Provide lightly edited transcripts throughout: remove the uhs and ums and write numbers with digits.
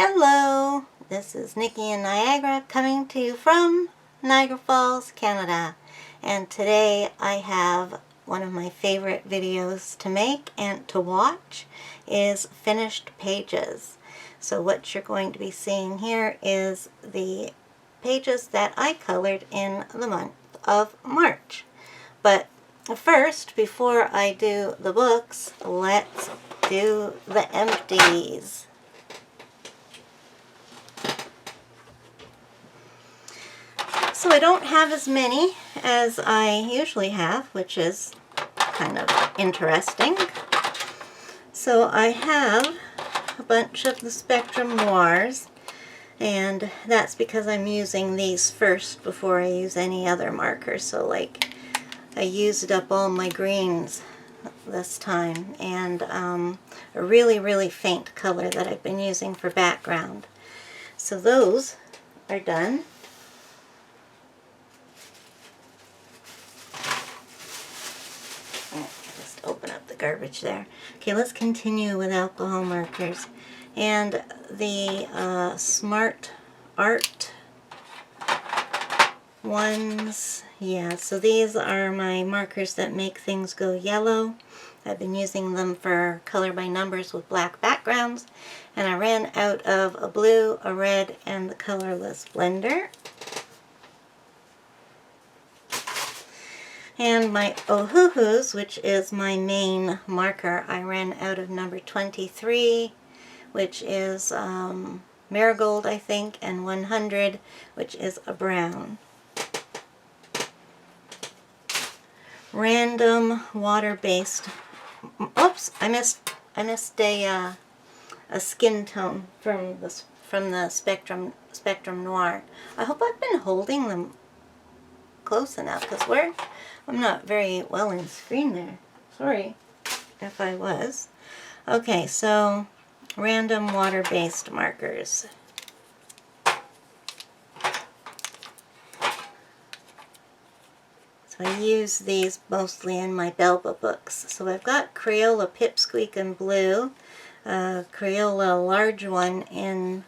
Hello, this is Nikki in Niagara coming to you from Niagara Falls, Canada. And today I have one of my favorite videos to make and to watch is finished pages. So what you're going to be seeing here is the pages that I colored in the month of March. But first, before I do the books, let's do the empties. So I don't have as many as I usually have, which is kind of interesting. So I have a bunch of the Spectrum Noirs, and that's because I'm using these first before I use any other markers. So like I used up all my greens this time, and a really faint color that I've been using for background. So those are done. Open up the garbage there. Okay, let's continue with alcohol markers. And the Smart Art ones, yeah, so these are my markers that make things go yellow. I've been using them for color by numbers with black backgrounds, and I ran out of a blue, a red, and the colorless blender. And my Ohuhus, which is my main marker, I ran out of number 23, which is marigold, I think, and 100, which is a brown. Random water-based. Oops, I missed a skin tone from the Spectrum Noir. I hope I've been holding them close enough, because I'm not very well in screen there. Sorry if I was. Okay, so random water-based markers. So I use these mostly in my Belba books. So I've got Crayola Pipsqueak in blue, Crayola large one in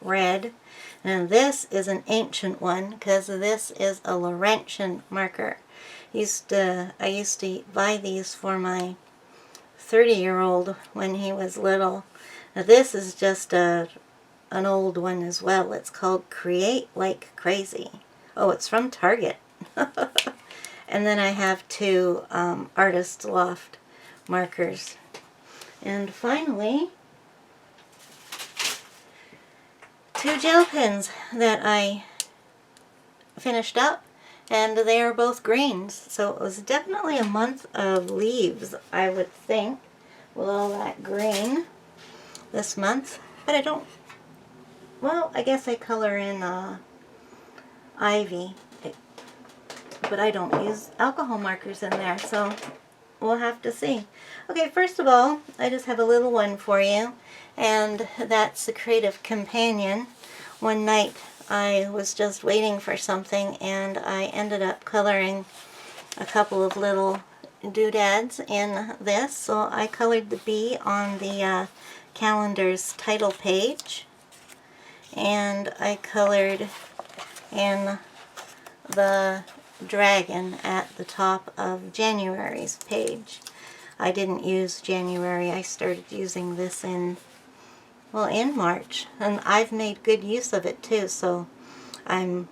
red, and this is an ancient one because this is a Laurentian marker. I used to buy these for my 30-year-old when he was little. Now this is just an old one as well. It's called Create Like Crazy. Oh, it's from Target. And then I have two Artist Loft markers. And finally, two gel pens that I finished up, and they are both greens. So it was definitely a month of leaves, I would think, with all that green this month. But I don't, well, I guess I color in ivy, but I don't use alcohol markers in there, so we'll have to see. Okay, first of all, I just have a little one for you, and that's the Creative Companion. One night I was just waiting for something, and I ended up coloring a couple of little doodads in this. So I colored the bee on the calendar's title page, and I colored in the dragon at the top of January's page. I didn't use January. I started using this in March, and I've made good use of it too, so I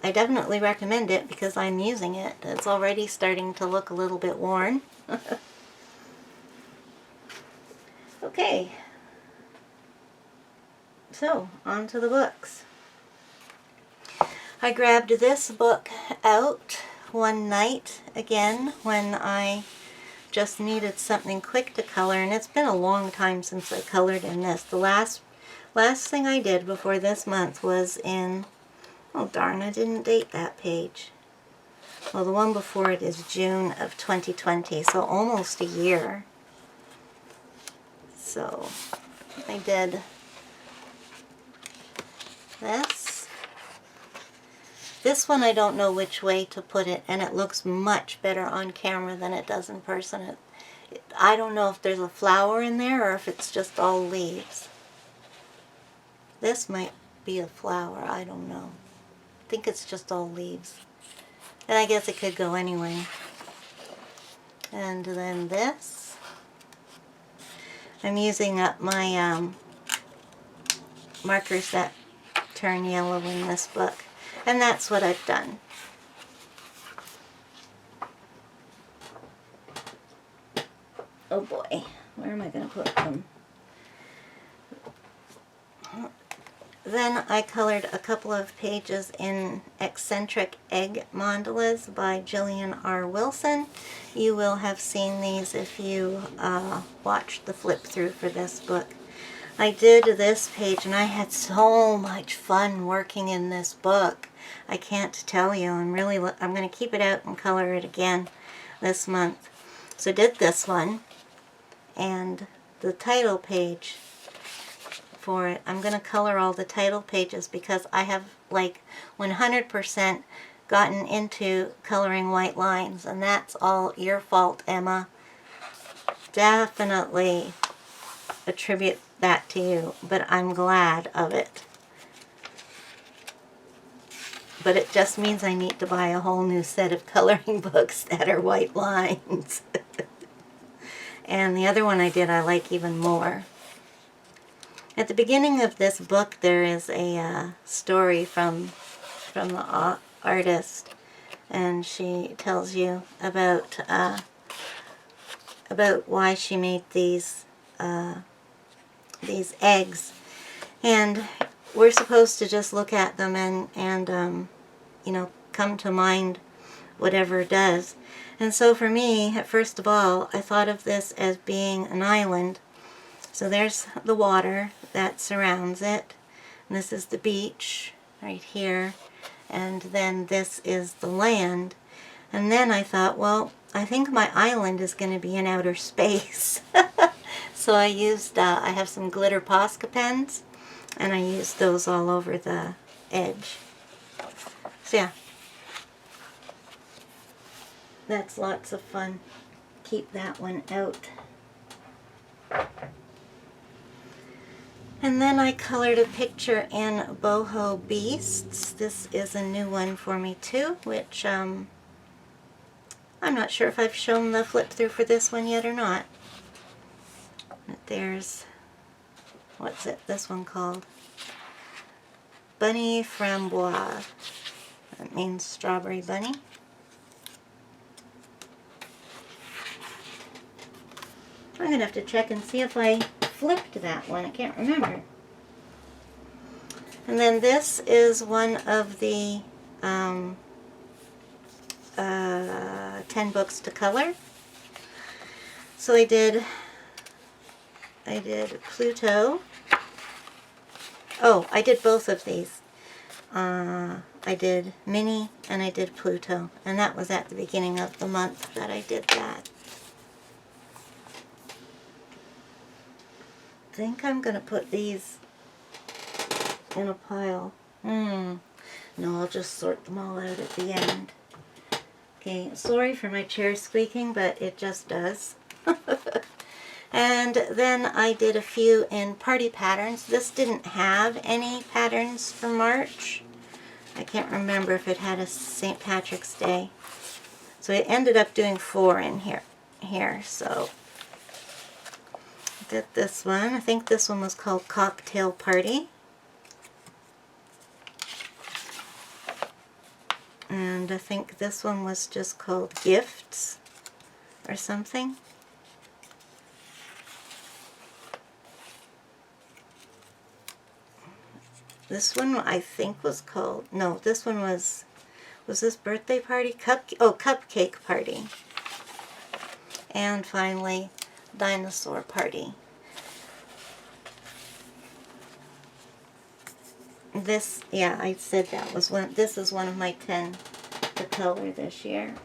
definitely recommend it because I'm using it. It's already starting to look a little bit worn. Okay, so on to the books. I grabbed this book out one night again when I just needed something quick to color, and it's been a long time since I colored in this. The last thing I did before this month was in, oh darn, I didn't date that page. Well, the one before it is June of 2020, so almost a year. So I did this. This one I don't know which way to put it, and it looks much better on camera than it does in person. I don't know if there's a flower in there or if it's just all leaves. This might be a flower, I don't know. I think it's just all leaves. And I guess it could go anyway. And then this. I'm using up my markers that turn yellow in this book. And that's what I've done. Oh boy, where am I going to put them? Then I colored a couple of pages in Eccentric Egg Mandalas by Jillian R. Wilson. You will have seen these if you watched the flip through for this book. I did this page and I had so much fun working in this book. I can't tell you. I'm going to keep it out and color it again this month. So I did this one and the title page for it. I'm going to color all the title pages because I have like 100% gotten into coloring white lines, and that's all your fault, Emma. Definitely attribute that to you, but I'm glad of it. But it just means I need to buy a whole new set of coloring books that are white lines. And the other one I did I like even more. At the beginning of this book there is a story from the artist, and she tells you about why she made these eggs, and we're supposed to just look at them and you know, come to mind whatever it does. And so for me, first of all, I thought of this as being an island. So there's the water that surrounds it, and this is the beach right here, and then this is the land. And then I thought, well, I think my island is going to be in outer space. So I used, I have some glitter Posca pens, and I used those all over the edge. So yeah, that's lots of fun. Keep that one out. And then I colored a picture in Boho Beasts. This is a new one for me too, which I'm not sure if I've shown the flip through for this one yet or not. There's, what's this one called? Bunny Framboise. That means strawberry bunny. I'm going to have to check and see if I flipped that one. I can't remember. And then this is one of the 10 books to color. So I did Pluto. Oh, I did both of these. I did Minnie and I did Pluto, and that was at the beginning of the month that I did that. I think I'm going to put these in a pile. No, I'll just sort them all out at the end. Okay, sorry for my chair squeaking, but it just does. And then I did a few in party patterns. This didn't have any patterns for March. I can't remember if it had a St. Patrick's Day. So I ended up doing 4 in here. So I did this one. I think this one was called Cocktail Party. And I think this one was just called Gifts or something. This one I think was called, no, this one was this Birthday Party? Cupcake Party. And finally, Dinosaur Party. This, yeah, I said that was one, this is one of my 10 to color this year.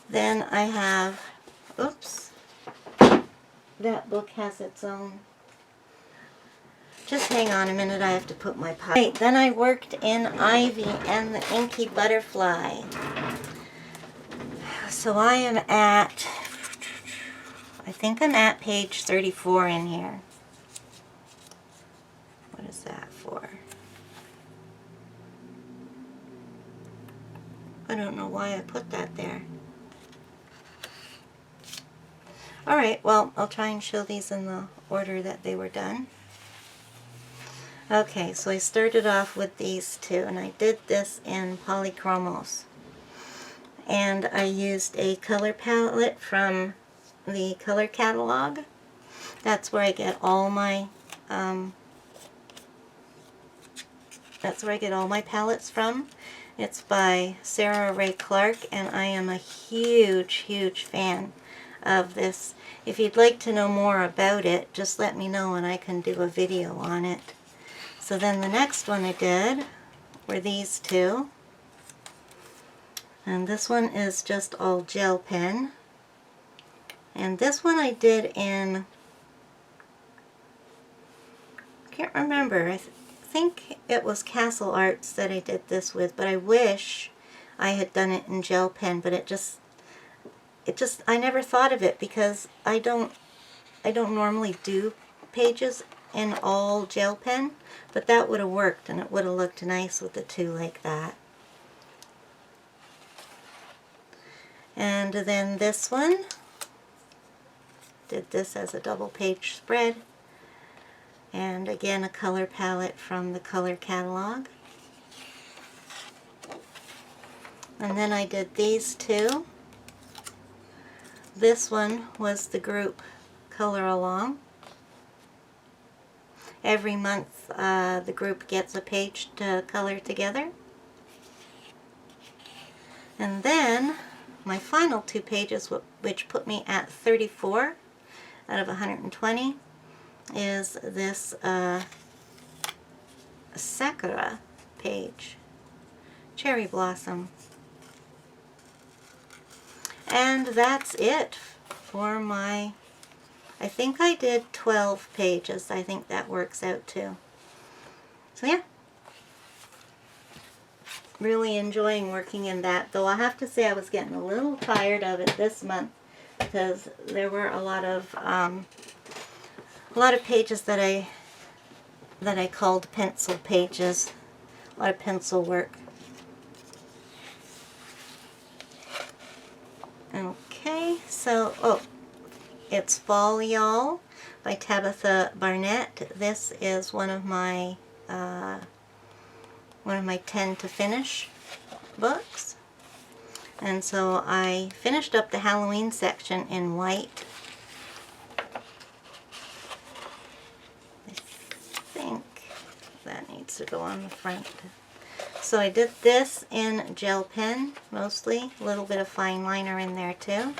Then I have, oops, that book has its own. Just hang on a minute, I have to put my pile. Right, then I worked in Ivy and the Inky Butterfly. So I am at, I think I'm at page 34 in here. What is that for? I don't know why I put that there. Alright, well, I'll try and show these in the order that they were done. Okay, so I started off with these two, and I did this in Polychromos. And I used a color palette from the color catalog. That's where I get all my palettes from. It's by Sarah Ray Clark, and I am a huge fan of this. If you'd like to know more about it, just let me know and I can do a video on it. So then the next one I did were these two. And this one is just all gel pen. And this one I did in, I can't remember, I think it was Castle Arts that I did this with, but I wish I had done it in gel pen, but I never thought of it because I don't normally do pages in all gel pen, but that would have worked and it would have looked nice with the two like that. And then this one, did this as a double page spread, and again a color palette from the color catalog. And then I did these two. This one was the group Color Along. Every month the group gets a page to color together. And then my final two pages, which put me at 34 out of 120, is this Sakura page, Cherry Blossom. And that's it for my, I think I did 12 pages. I think that works out too. So yeah, really enjoying working in that, though I have to say I was getting a little tired of it this month because there were a lot of pages that I called pencil pages, a lot of pencil work. Okay, so, it's Fall Y'all by Tabitha Barnett. This is one of my 10 to finish books. And so I finished up the Halloween section in white. I think that needs to go on the front. So I did this in gel pen, mostly. A little bit of fine liner in there too.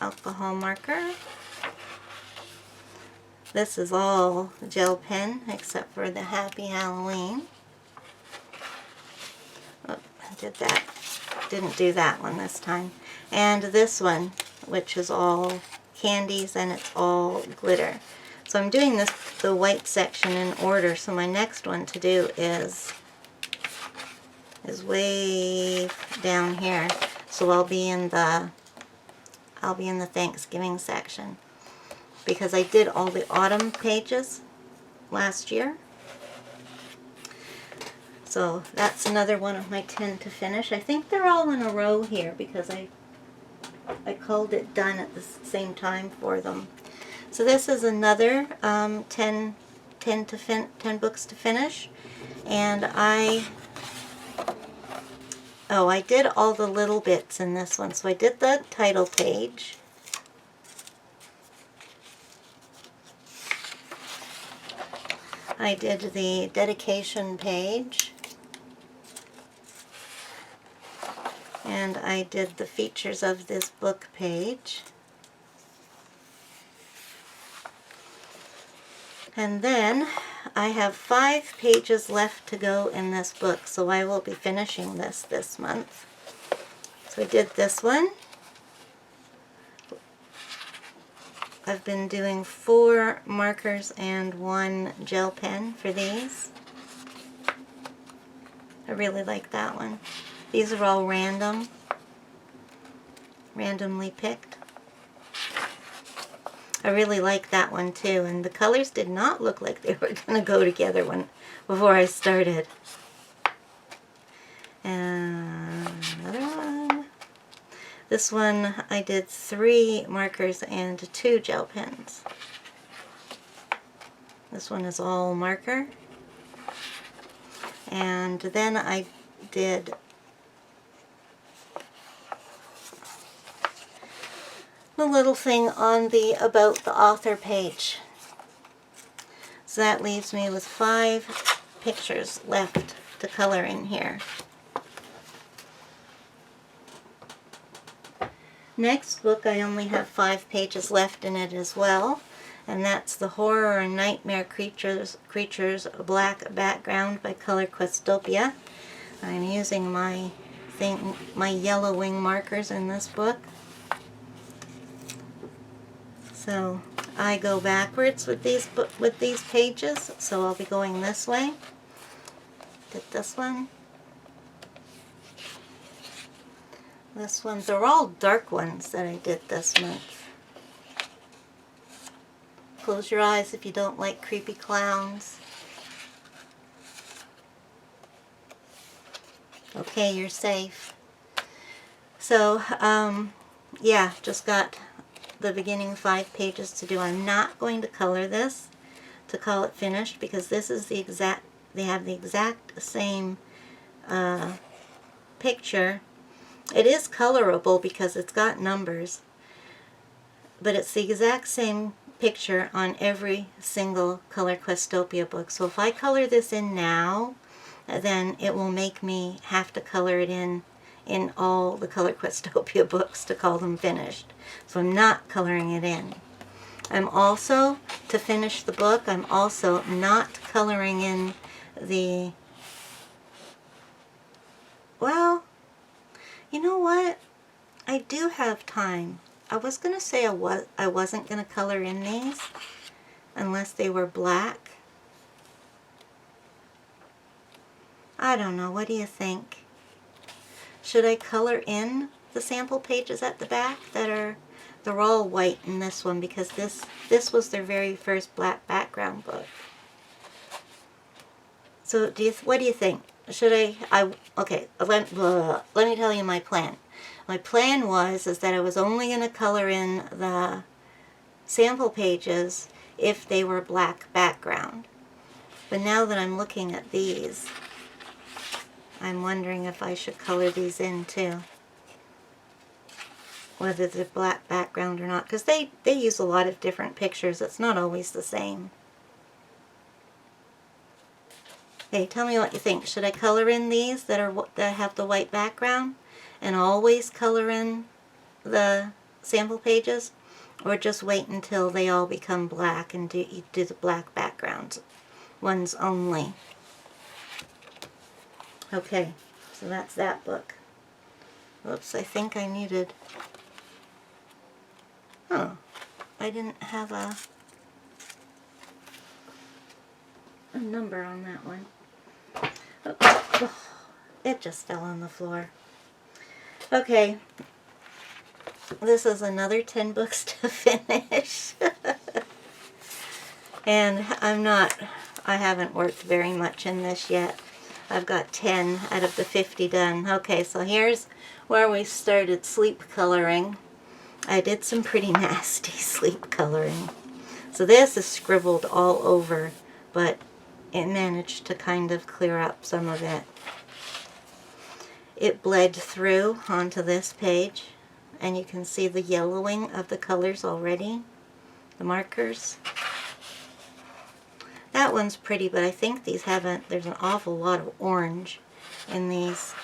Alcohol marker. This is all gel pen except for the Happy Halloween. Oh, I did that. Didn't do that one this time. And this one, which is all candies and it's all glitter. So I'm doing the white section in order, so my next one to do is way down here. So I'll be in the Thanksgiving section because I did all the autumn pages last year. So that's another one of my 10 to finish. I think they're all in a row here because I called it done at the same time for them. So this is another 10 books to finish, and I did all the little bits in this one. So I did the title page. I did the dedication page. And I did the features of this book page. And then I have 5 pages left to go in this book, so I will be finishing this month. So I did this one. I've been doing 4 markers and 1 gel pen for these. I really like that one. These are all random. randomly picked. I really like that one too, and the colors did not look like they were going to go together before I started. And another one. This one I did 3 markers and 2 gel pens. This one is all marker. And then I did the little thing on the About the Author page. So that leaves me with 5 pictures left to color in here. Next book, I only have 5 pages left in it as well, and that's the Horror and Nightmare Creatures Black Background by Color Questopia. I'm using my yellowing markers in this book. So I go backwards with these pages, so I'll be going this way. Did this one. This one, they're all dark ones that I did this month. Close your eyes if you don't like creepy clowns. Okay, you're safe. So, yeah, just got the beginning 5 pages to do. I'm not going to color this to call it finished because this is the exact, they have the exact same picture. It is colorable because it's got numbers, but it's the exact same picture on every single Color Questopia book. So if I color this in now, then it will make me have to color it in all the Color Questopia books to call them finished. So I'm not coloring it in. I'm also, to finish the book, I'm also not coloring in the, well, you know what? I do have time. I was going to say I wasn't going to color in these unless they were black. I don't know. What do you think? Should I color in the sample pages at the back they're all white in this one because this was their very first black background book. So what do you think? Should okay, let me tell you my plan. My plan is that I was only going to color in the sample pages if they were black background. But now that I'm looking at these, I'm wondering if I should color these in too. Whether they're black background or not. Because they use a lot of different pictures. It's not always the same. Okay, tell me what you think. Should I color in these that have the white background and always color in the sample pages, or just wait until they all become black and do the black backgrounds ones only? Okay, so that's that book. Oops, I think I needed, I didn't have a number on that one. Oh, it just fell on the floor. Okay, this is another 10 books to finish. And I haven't worked very much in this yet. I've got 10 out of the 50 done. Okay, so here's where we started sleep coloring. I did some pretty nasty sleep coloring. So this is scribbled all over, but it managed to kind of clear up some of it. It bled through onto this page, and you can see the yellowing of the colors already, the markers. That one's pretty, but I think these haven't, there's an awful lot of orange in these.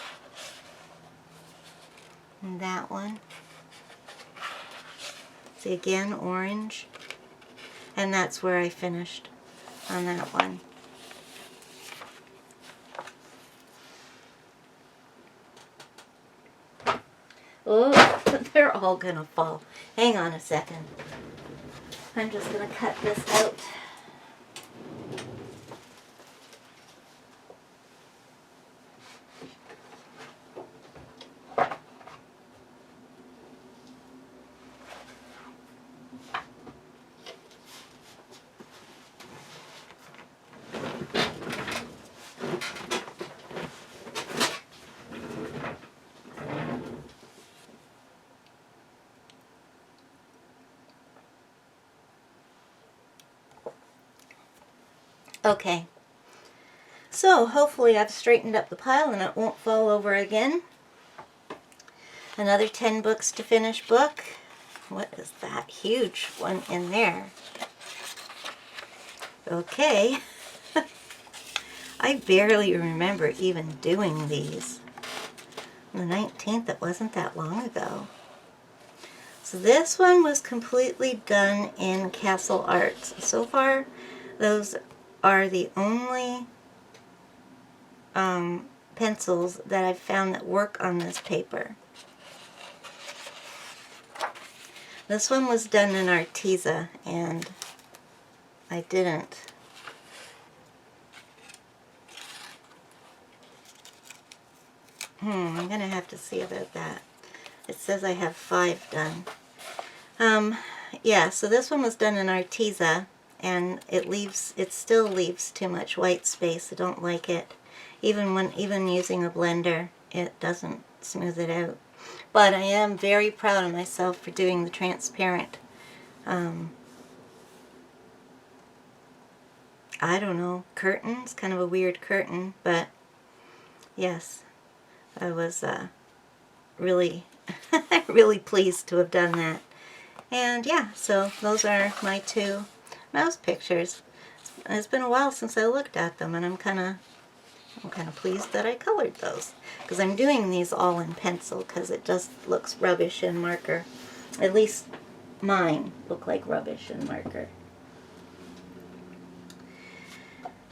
And that one. See, again, orange. And that's where I finished on that one. Oh, they're all gonna fall. Hang on a second. I'm just gonna cut this out. Okay, so hopefully I've straightened up the pile and it won't fall over again. Another 10 books to finish book. What is that huge one in there? Okay. I barely remember even doing these. The 19th, it wasn't that long ago. So this one was completely done in Castle Arts. So far, those are the only pencils that I've found that work on this paper. This one was done in Arteza, and I didn't. I'm going to have to see about that. It says I have 5 done. Yeah, so this one was done in Arteza, and it still leaves too much white space. I don't like it. Even using a blender, it doesn't smooth it out. But I am very proud of myself for doing the transparent. I don't know, curtains, kind of a weird curtain, but yes, I was really, really pleased to have done that. And yeah, so those are my 2 mouse pictures. It's been a while since I looked at them, and I'm kind of pleased that I colored those, because I'm doing these all in pencil because it just looks rubbish in marker. At least mine look like rubbish in marker.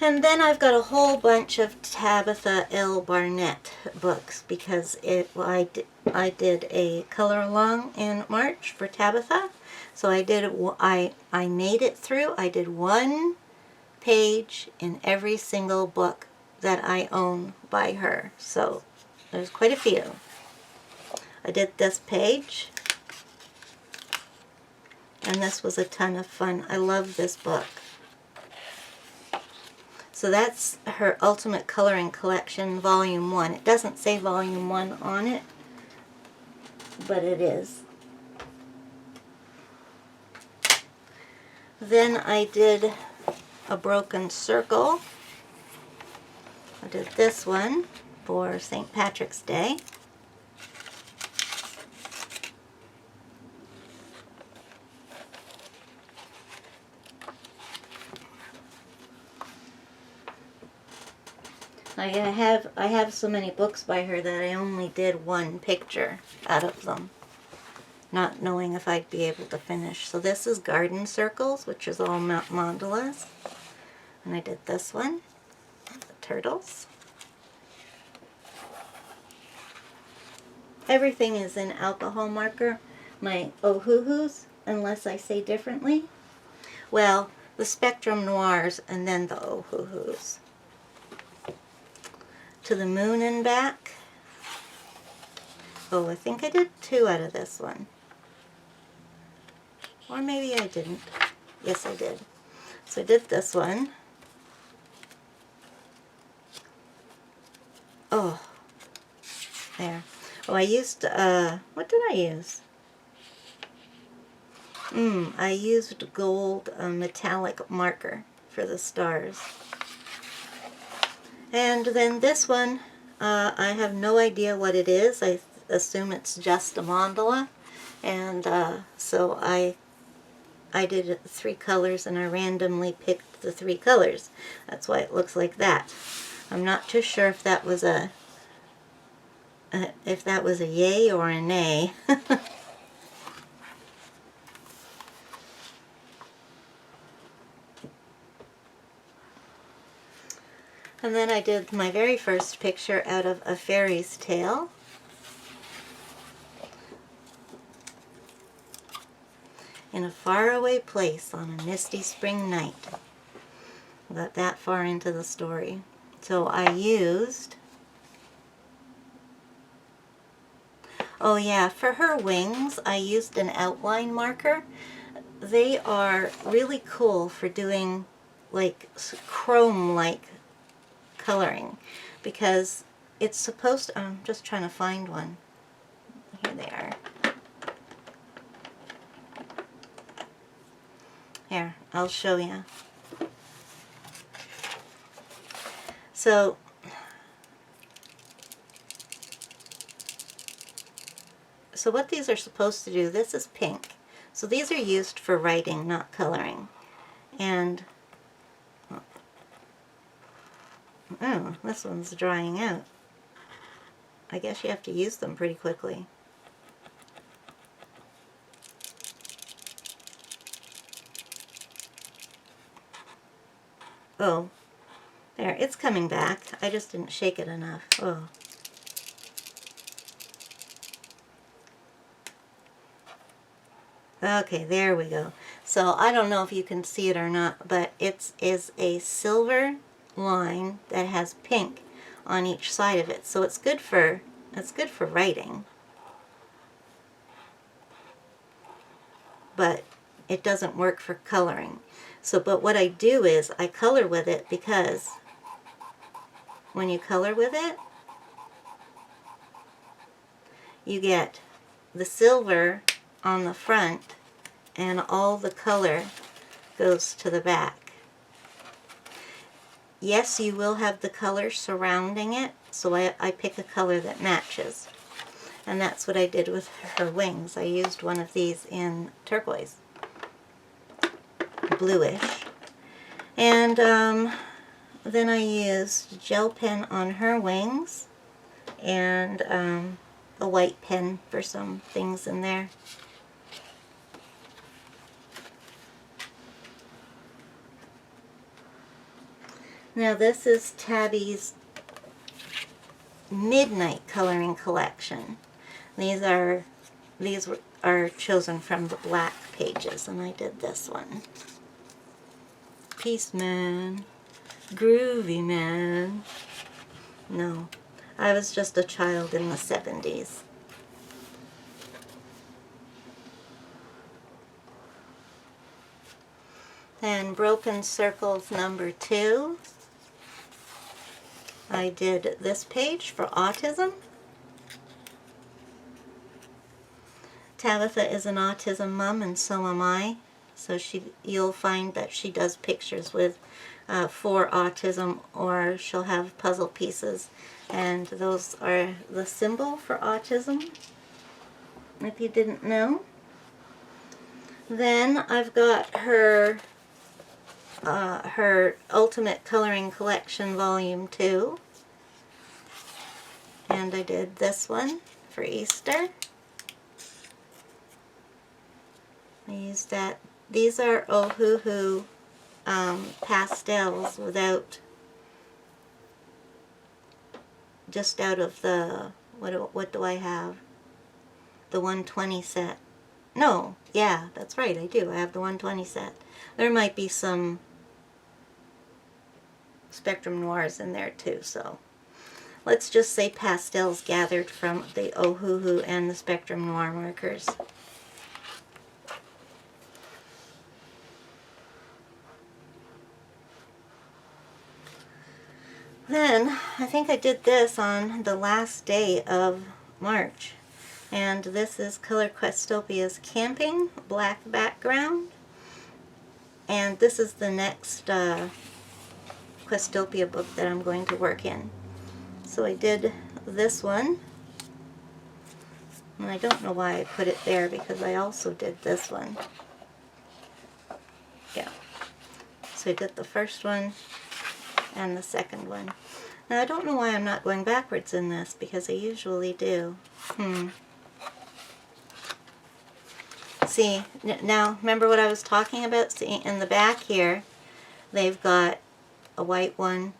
And then I've got a whole bunch of Tabitha L. Barnett books because I did a color along in March for Tabitha. So I made it through. I did 1 page in every single book that I own by her. So there's quite a few. I did this page, and this was a ton of fun. I love this book. So that's her Ultimate Coloring Collection, Volume 1. It doesn't say Volume 1 on it, but it is. Then I did a Broken Circle. I did this one for St. Patrick's Day. I have so many books by her that I only did 1 picture out of them, not knowing if I'd be able to finish. So this is Garden Circles, which is all mandalas. And I did this one, the turtles. Everything is in alcohol marker. My oh-hoo-hoos, unless I say differently. Well, the Spectrum Noirs and then the oh-hoo-hoos. To the Moon and Back. Oh, I think I did 2 out of this one. Or maybe I didn't. Yes, I did. So I did this one. Oh, there. Oh, I used, what did I use? I used gold metallic marker for the stars. And then this one, I have no idea what it is. I assume it's just a mandala. And so I did 3 colors, and I randomly picked the 3 colors. That's why it looks like that. I'm not too sure if that was a yay or a nay. And then I did my very first picture out of A Fairy's Tale. In a faraway place on a misty spring night. I got that far into the story. So I used, oh yeah, for her wings, I used an outline marker. They are really cool for doing like chrome-like coloring, because it's supposed to, I'm just trying to find one. Here they are. Here, I'll show you. So what these are supposed to do, this is pink. So these are used for writing, not coloring. And, oh, this one's drying out. I guess you have to use them pretty quickly. Oh, there, it's coming back. I just didn't shake it enough. Oh. Okay, there we go. So I don't know if you can see it or not, but it is a silver line that has pink on each side of it. So it's good for writing. But it doesn't work for coloring. So, but what I do is I color with it, because when you color with it, you get the silver on the front and all the color goes to the back. Yes, you will have the color surrounding it, so I pick a color that matches. And that's what I did with her wings. I used one of these in turquoise, bluish. And then I used gel pen on her wings and a white pen for some things in there. Now this is Tabby's Midnight Coloring Collection. These are chosen from the black pages, and I did this one. Peace Man, Groovy Man. No, I was just a child in the 70s. Then Broken Circles number 2. I did this page for autism. Tabitha is an autism mom, and so am I. So you'll find that she does pictures with for autism, or she'll have puzzle pieces, and those are the symbol for autism, if you didn't know. Then I've got her Ultimate Coloring Collection Volume 2. And I did this one for Easter. I used that. These are Ohuhu pastels without, just out of the, what do I have? The 120 set. No, yeah, that's right, I do. I have the 120 set. There might be some Spectrum Noirs in there too, so let's just say pastels gathered from the Ohuhu and the Spectrum Noir markers. Then, I think I did this on the last day of March, and this is Color Questopia's Camping, black background, and this is the next Questopia book that I'm going to work in. So I did this one, and I don't know why I put it there, because I also did this one. Yeah. So I did the first one and the second one. Now I don't know why I'm not going backwards in this, because I usually do. See, now remember what I was talking about? See, in the back here, they've got a white one.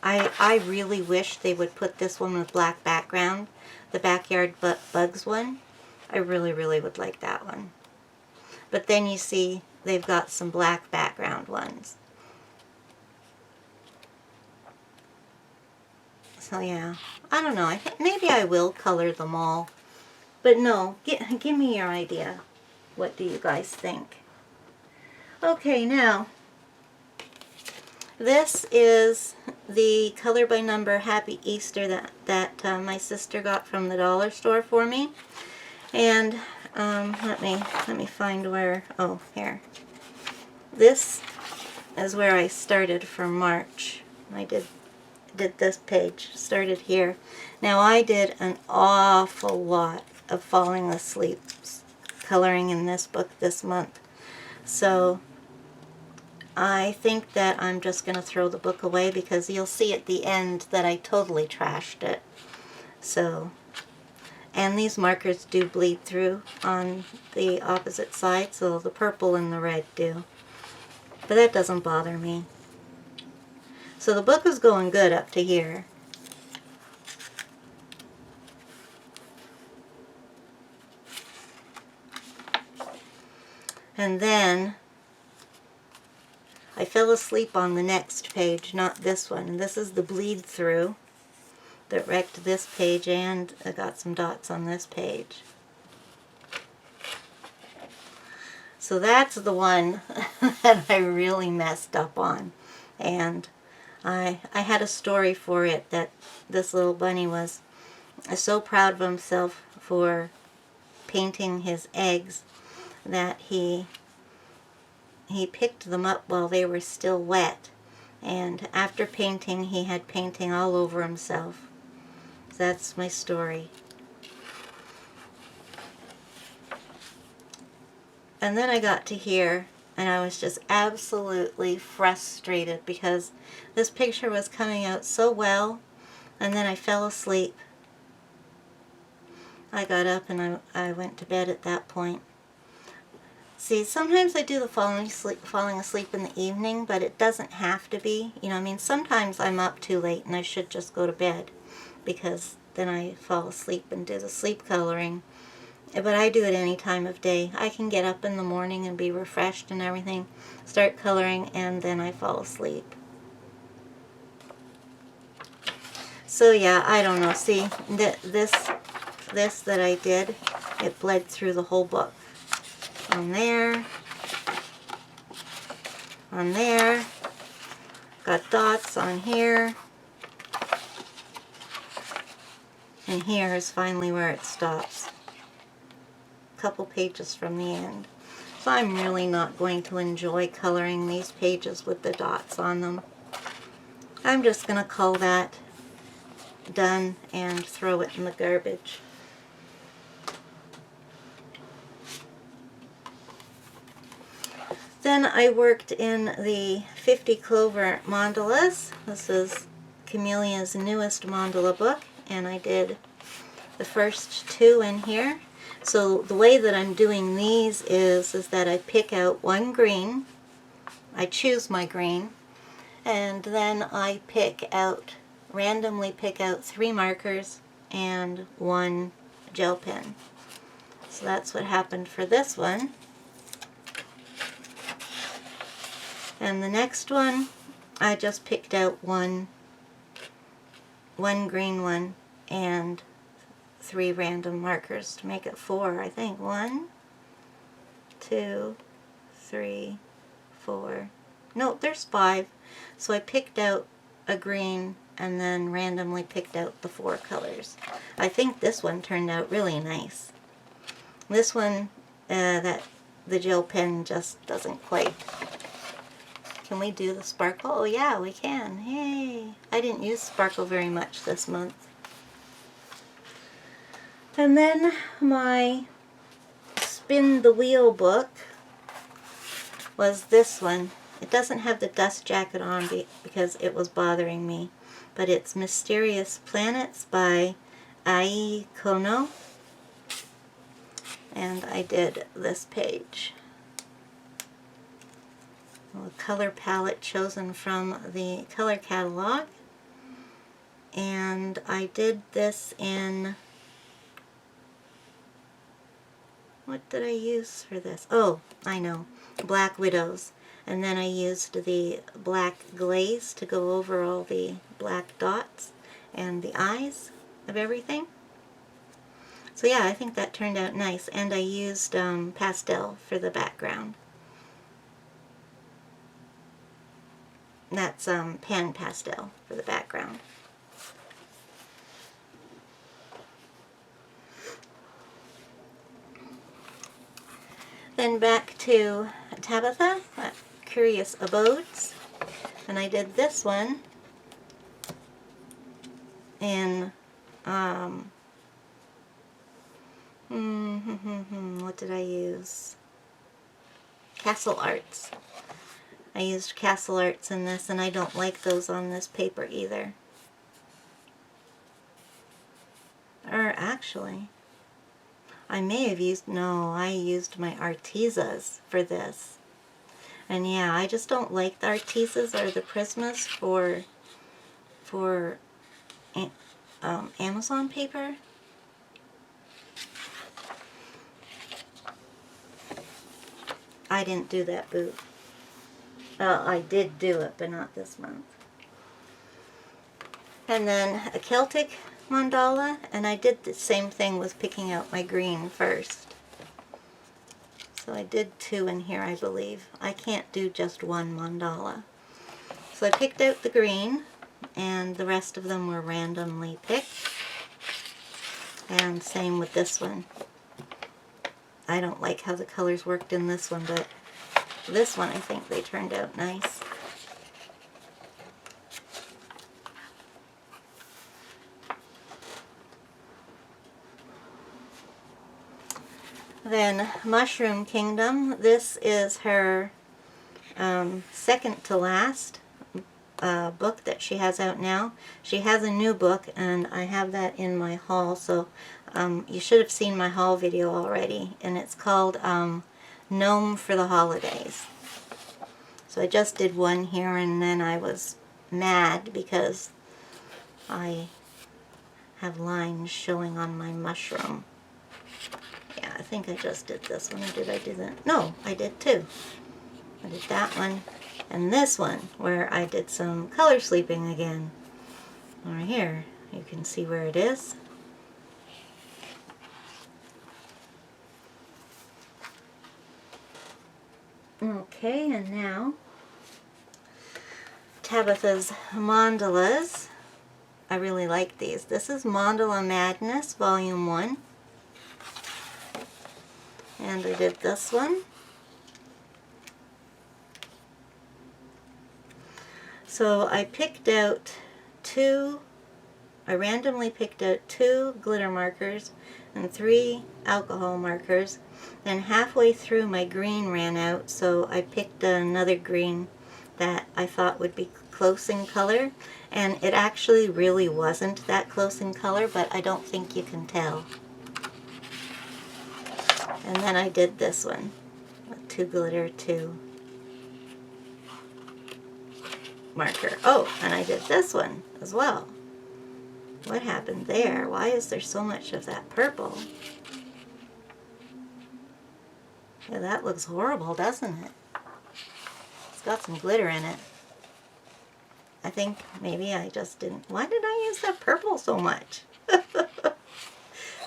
I really wish they would put this one with black background, the Backyard Bugs one. I really, really would like that one. But then you see they've got some black background ones. So yeah, I don't know. I think maybe I will color them all. But no, give me your idea. What do you guys think? Okay, now, this is the Color by Number Happy Easter that my sister got from the dollar store for me. And let me find where, oh, here. This is where I started for March. I did did this page, started here. Now I did an awful lot of falling asleep coloring in this book this month. So I think that I'm just going to throw the book away because you'll see at the end that I totally trashed it. So, and these markers do bleed through on the opposite side, so the purple and the red do. But that doesn't bother me. So the book is going good up to here. And then I fell asleep on the next page, not this one. And this is the bleed through that wrecked this page, and I got some dots on this page. So that's the one that I really messed up on. And I had a story for it, that this little bunny was so proud of himself for painting his eggs that he picked them up while they were still wet, and after painting he had painting all over himself. That's my story. And then I got to here and I was just absolutely frustrated because this picture was coming out so well, and then I fell asleep. I got up and I went to bed at that point. See, sometimes I do the falling asleep in the evening, but it doesn't have to be. You know, I mean, sometimes I'm up too late and I should just go to bed because then I fall asleep and do the sleep coloring. But I do it any time of day. I can get up in the morning and be refreshed and everything, start coloring, and then I fall asleep. So yeah, I don't know. See, this that I did, it bled through the whole book. On there, got dots on here, and here is finally where it stops. A couple pages from the end. So I'm really not going to enjoy coloring these pages with the dots on them. I'm just going to call that done and throw it in the garbage. Then I worked in the 50 Clover mandalas. This is Camelia's newest mandala book, and I did the first two in here. So the way that I'm doing these is that I pick out one green, I choose my green, and then I randomly pick out 3 markers and 1 gel pen. So that's what happened for this one. And the next one, I just picked out one green one and 3 random markers to make it 4, I think. 1, 2, 3, 4. No, there's 5. So I picked out a green and then randomly picked out the 4 colors. I think this one turned out really nice. This one, the gel pen just doesn't quite. Can we do the sparkle? Oh yeah, we can. Yay! I didn't use sparkle very much this month. And then my spin the wheel book was this one. It doesn't have the dust jacket on because it was bothering me, but it's Mysterious Planets by Ai Kono, and I did this page. A color palette chosen from the color catalog, and I did this in, what did I use for this? Oh, I know, Black Widows. And then I used the black glaze to go over all the black dots and the eyes of everything. So yeah, I think that turned out nice. And I used pastel for the background. That's pan pastel for the background. Then back to Tabitha, Curious Abodes, and I did this one in, what did I use? Castle Arts. I used Castle Arts in this, and I don't like those on this paper either. Or actually, I may have used, no, I used my Artezas for this. And yeah, I just don't like the Artezas or the Prismas for Amazon paper. I didn't do that boot. I did do it, but not this month. And then a Celtic mandala, and I did the same thing with picking out my green first. So I did 2 in here, I believe. I can't do just one mandala. So I picked out the green, and the rest of them were randomly picked. And same with this one. I don't like how the colors worked in this one, but this one I think they turned out nice. Then Mushroom Kingdom. This is her second to last book that she has out now. She has a new book, and I have that in my haul, so you should have seen my haul video already, and it's called Gnome for the Holidays. So I just did one here, and then I was mad because I have lines showing on my mushroom. Yeah, I think I just did this one, or did I do that? No, I did 2. I did that one, and this one, where I did some color sleeping again. Right here, you can see where it is. Okay, and now Tabitha's mandalas. I really like these. This is Mandala Madness, Volume 1. And I did this one. So I picked out 2, I randomly picked out 2 glitter markers and 3 alcohol markers. Then halfway through my green ran out, so I picked another green that I thought would be close in color. And it actually really wasn't that close in color, but I don't think you can tell. And then I did this one, 2 glitter, 2 marker. Oh, and I did this one as well. What happened there? Why is there so much of that purple? Yeah, that looks horrible, doesn't it? It's got some glitter in it. I think maybe I just didn't... Why did I use that purple so much?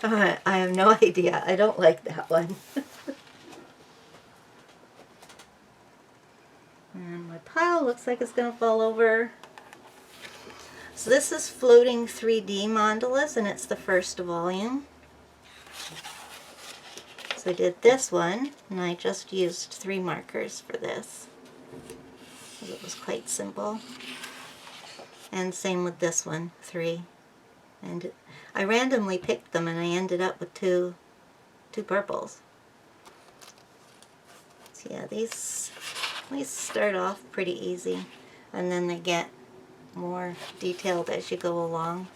I have no idea. I don't like that one. And my pile looks like it's going to fall over. So this is Floating 3D Mandalas, and it's the first volume. So I did this one, and I just used 3 markers for this. It was quite simple. And same with this one, 3. And I randomly picked them, and I ended up with two purples. So yeah, these start off pretty easy, and then they get more detailed as you go along.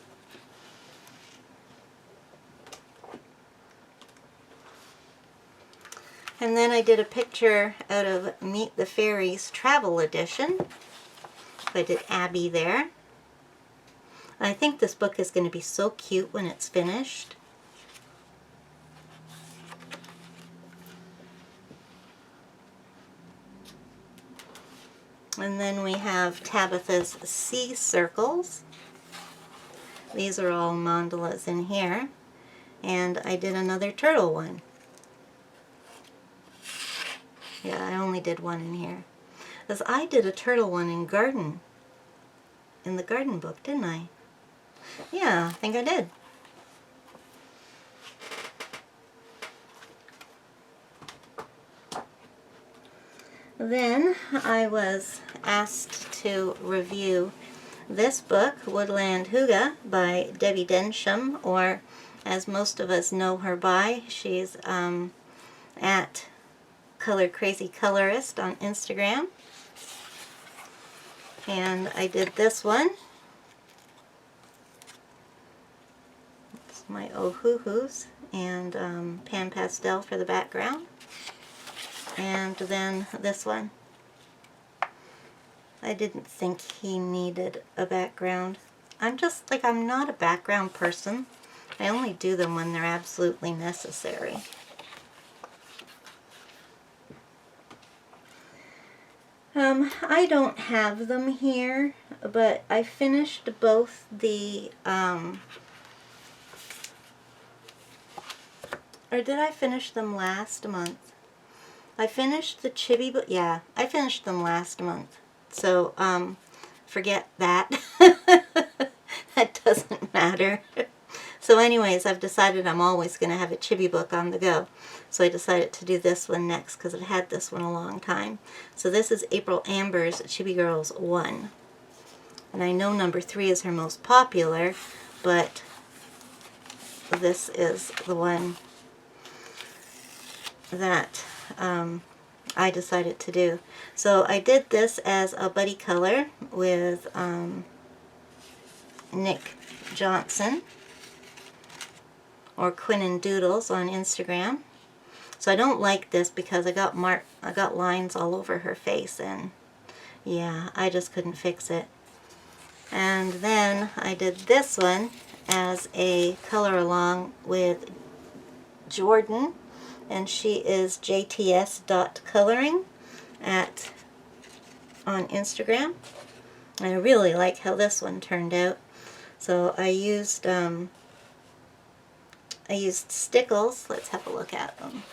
And then I did a picture out of Meet the Fairies Travel Edition. I did Abby there. I think this book is going to be so cute when it's finished. And then we have Tabitha's Sea Circles. These are all mandalas in here. And I did another turtle one. Yeah, I only did one in here. Because I did a turtle one in the garden book, didn't I? Yeah, I think I did. Then I was asked to review this book, Woodland Hygge by Debbie Densham, or as most of us know her by, she's at Color Crazy Colorist on Instagram. And I did this one. It's my Ohuhus and Pan Pastel for the background. And then this one. I didn't think he needed a background. I'm not a background person. I only do them when they're absolutely necessary. I don't have them here, but I finished both the, or did I finish them last month? I finished the chibi book. Yeah, I finished them last month. So, forget that. That doesn't matter. So anyways, I've decided I'm always going to have a chibi book on the go. So I decided to do this one next because I've had this one a long time. So this is April Amber's Chibi Girls 1. And I know number 3 is her most popular, but this is the one that I decided to do. So I did this as a buddy color with Nick Johnson, or Quinn and Doodles on Instagram. So I don't like this because I got lines all over her face, and yeah, I just couldn't fix it. And then I did this one as a color along with Jordan, and she is jts.coloring on Instagram. I really like how this one turned out. So I used stickles. Let's have a look at them.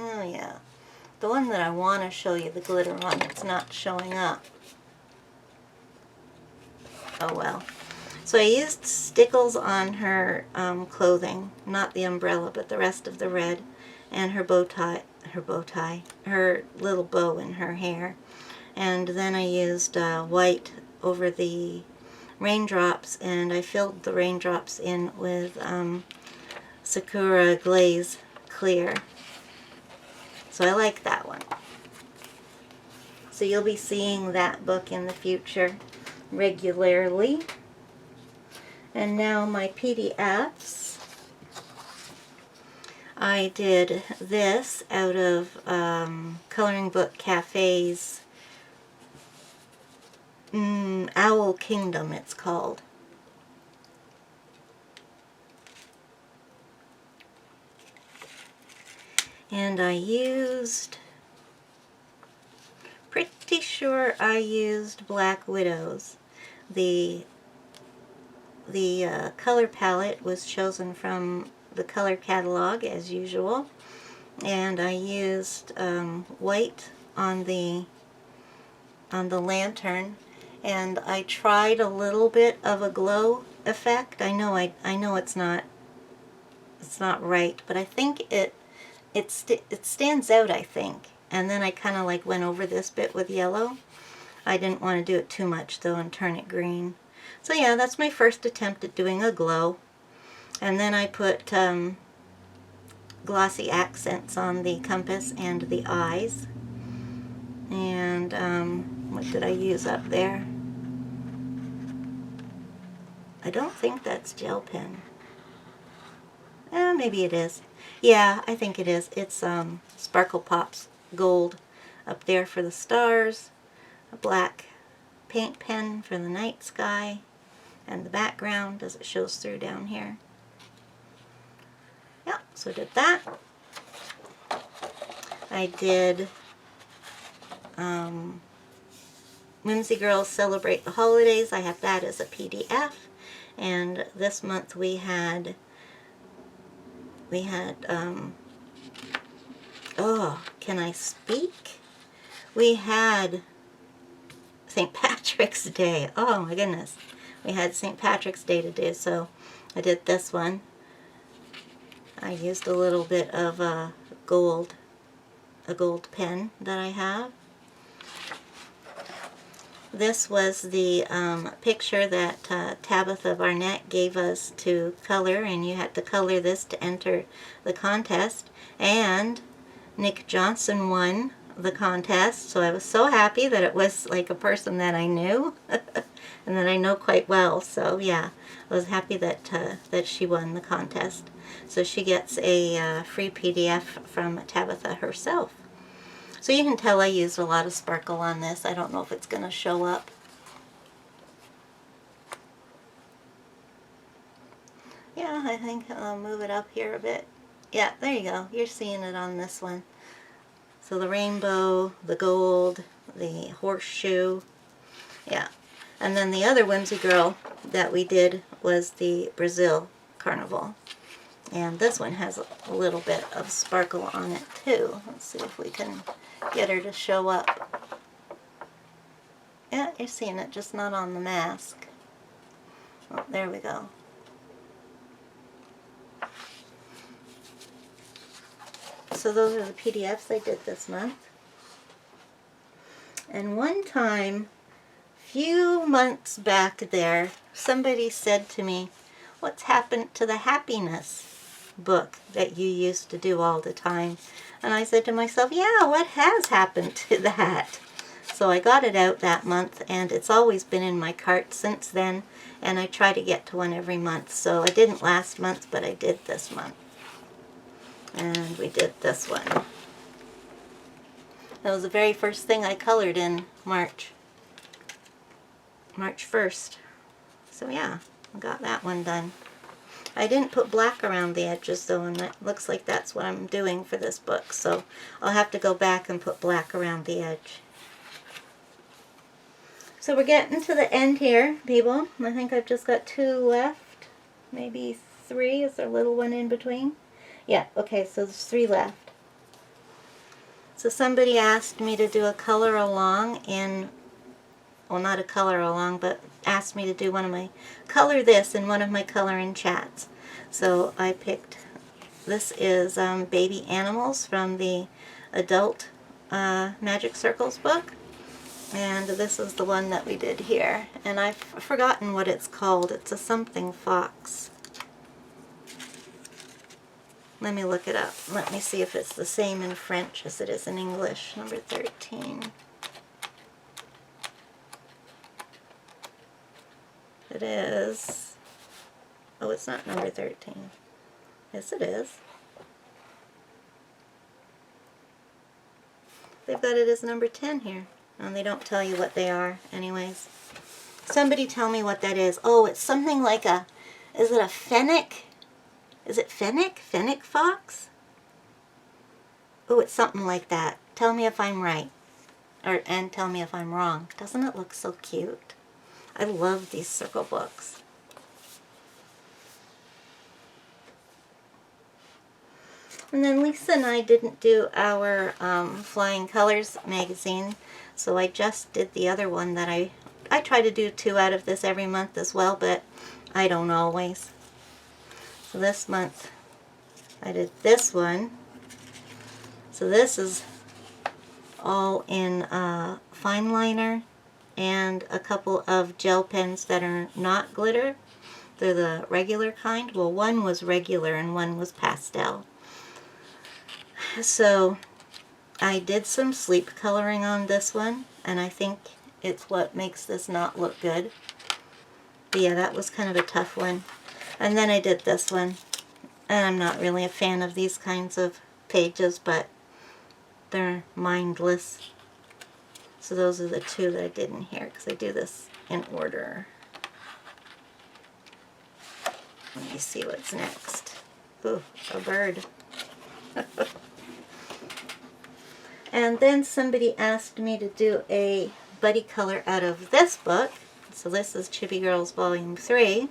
Oh yeah, the one that I want to show you the glitter on, it's not showing up. Oh well. So I used stickles on her clothing, not the umbrella, but the rest of the red, and her little bow in her hair. And then I used white over the raindrops, and I filled the raindrops in with Sakura Glaze Clear. So I like that one. So you'll be seeing that book in the future regularly. And now my PDFs. I did this out of Coloring Book Cafe's Owl Kingdom, it's called. And I used, pretty sure I used Black Widows. The color palette was chosen from the color catalog as usual, and I used white on the lantern, and I tried a little bit of a glow effect. I know it's not right, but I think it stands out, I think. And then I kind of like went over this bit with yellow. I didn't want to do it too much though and turn it green. So yeah, that's my first attempt at doing a glow. And then I put glossy accents on the compass and the eyes. And what did I use up there? I don't think that's gel pen. Maybe it is. Yeah, I think it is. It's Sparkle Pops Gold up there for the stars, a black paint pen for the night sky, and the background as it shows through down here. Yep, so I did that. I did Whimsy Girls Celebrate the Holidays. I have that as a PDF. And this month we had oh, can I speak? We had St. Patrick's Day. Oh my goodness. We had St. Patrick's Day to do, so I did this one. I used a little bit of a gold pen that I have. This was the picture that Tabitha Barnett gave us to color, and you had to color this to enter the contest. And Nick Johnson won the contest, so I was so happy that it was like a person that I knew and that I know quite well. So yeah, I was happy that that she won the contest. So she gets a free PDF from Tabitha herself. So you can tell I used a lot of sparkle on this. I don't know if it's going to show up. Yeah, I think I'll move it up here a bit. Yeah, there you go. You're seeing it on this one. So the rainbow, the gold, the horseshoe. Yeah. And then the other Whimsy Girl that we did was the Brazil Carnival. And this one has a little bit of sparkle on it too. Let's see if we can get her to show up. Yeah, you're seeing it, just not on the mask. Oh, there we go. So those are the PDFs I did this month. And one time, few months back there, somebody said to me, "What's happened to the happiness book that you used to do all the time?" And I said to myself, yeah, what has happened to that? So I got it out that month, and it's always been in my cart since then, and I try to get to one every month. So I didn't last month, but I did this month. And we did this one. That was the very first thing I colored in March 1st. So yeah, I got that one done. I didn't put black around the edges though, and that looks like that's what I'm doing for this book. So I'll have to go back and put black around the edge. So we're getting to the end here, people. I think I've just got 2 left. Maybe 3. Is there a little one in between? Yeah, okay, so there's 3 left. So somebody asked me to do a color along in, well, not a color along, but asked me to do one of my color this in one of my coloring chats. So I picked, this is Baby Animals from the Adult Magic Circles book. And this is the one that we did here. And I've forgotten what it's called. It's a something fox. Let me look it up. Let me see if it's the same in French as it is in English. Number 13. It is... Oh, it's not number 13. Yes, it is. They've got it as number 10 here. And they don't tell you what they are anyways. Somebody tell me what that is. Oh, it's something like a... Is it a fennec? Is it fennec? Fennec fox? Oh, it's something like that. Tell me if I'm right. And tell me if I'm wrong. Doesn't it look so cute? I love these circle books. And then Lisa and I didn't do our Flying Colors magazine, so I just did the other one that I try to do 2 out of this every month as well, but I don't always. So this month I did this one. So this is all in fine liner and a couple of gel pens that are not glitter. They're the regular kind. Well, one was regular and one was pastel. So I did some sleep coloring on this one, and I think it's what makes this not look good. But yeah, that was kind of a tough one. And then I did this one, and I'm not really a fan of these kinds of pages, but they're mindless. So those are the 2 that I did in here, because I do this in order. Let me see what's next. Ooh, a bird. And then somebody asked me to do a buddy color out of this book. So this is Chibi Girls Volume 3.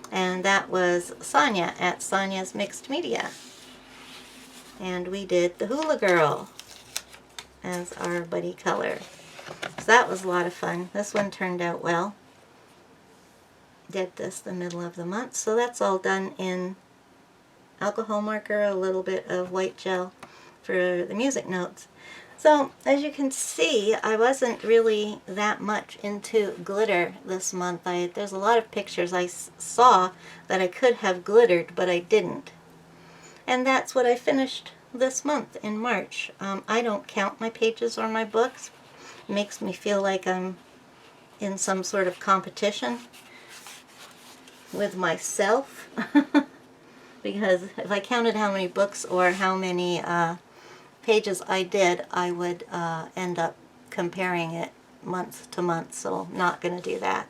And that was Sonia at Sonia's Mixed Media. And we did the Hula Girl as our buddy color. So that was a lot of fun. This one turned out well. Did this the middle of the month. So that's all done in alcohol marker, a little bit of white gel, for the music notes. So, as you can see, I wasn't really that much into glitter this month. There's a lot of pictures I saw that I could have glittered, but I didn't. And that's what I finished this month in March. I don't count my pages or my books. It makes me feel like I'm in some sort of competition with myself. Because if I counted how many books or how many pages I did, I would end up comparing it month to month, so I'm not going to do that.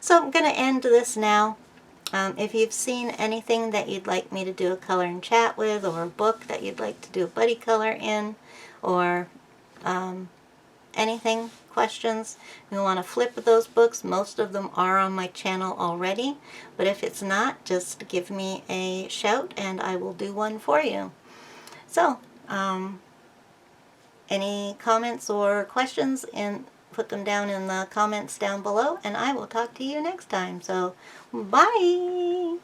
So I'm going to end this now. If you've seen anything that you'd like me to do a color and chat with, or a book that you'd like to do a buddy color in, or anything, questions, you want to flip those books, most of them are on my channel already, but if it's not, just give me a shout and I will do one for you. So, any comments or questions, and put them down in the comments down below, and I will talk to you next time. So, bye!